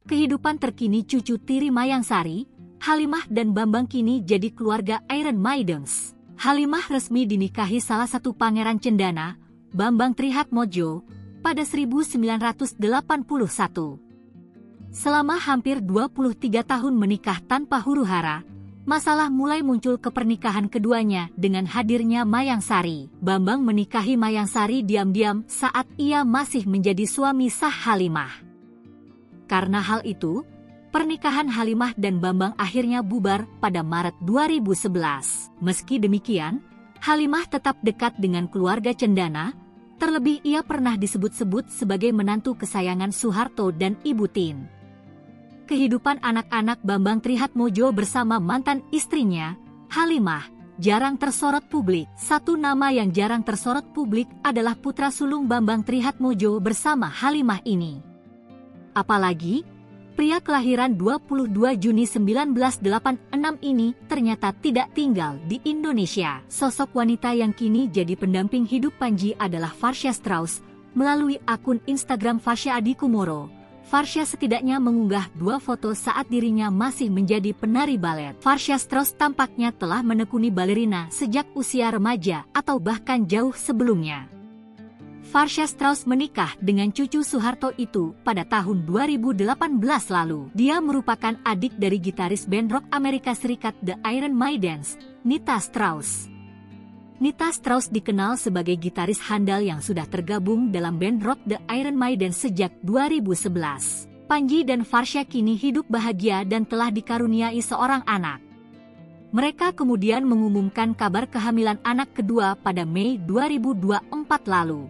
Kehidupan terkini cucu tiri Mayang Sari, Halimah dan Bambang kini jadi keluarga Iron Maidens. Halimah resmi dinikahi salah satu pangeran cendana, Bambang Trihatmojo, pada 1981. Selama hampir 23 tahun menikah tanpa huru-hara, masalah mulai muncul ke pernikahan keduanya dengan hadirnya Mayang Sari. Bambang menikahi Mayang Sari diam-diam saat ia masih menjadi suami sah Halimah. Karena hal itu, pernikahan Halimah dan Bambang akhirnya bubar pada Maret 2011. Meski demikian, Halimah tetap dekat dengan keluarga cendana, terlebih ia pernah disebut-sebut sebagai menantu kesayangan Soeharto dan Ibu Tin. Kehidupan anak-anak Bambang Trihatmojo bersama mantan istrinya, Halimah, jarang tersorot publik. Satu nama yang jarang tersorot publik adalah putra sulung Bambang Trihatmojo bersama Halimah ini. Apalagi, pria kelahiran 22 Juni 1986 ini ternyata tidak tinggal di Indonesia. Sosok wanita yang kini jadi pendamping hidup Panji adalah Farsha Strauss. Melalui akun Instagram Farsha Adikumoro, Farsha setidaknya mengunggah 2 foto saat dirinya masih menjadi penari balet. Farsha Strauss tampaknya telah menekuni balerina sejak usia remaja atau bahkan jauh sebelumnya. Farsha Strauss menikah dengan cucu Soeharto itu pada tahun 2018 lalu. Dia merupakan adik dari gitaris band rock Amerika Serikat The Iron Maidens, Nita Strauss. Nita Strauss dikenal sebagai gitaris handal yang sudah tergabung dalam band rock The Iron Maiden sejak 2011. Panji dan Farsha kini hidup bahagia dan telah dikaruniai seorang anak. Mereka kemudian mengumumkan kabar kehamilan anak kedua pada Mei 2024 lalu.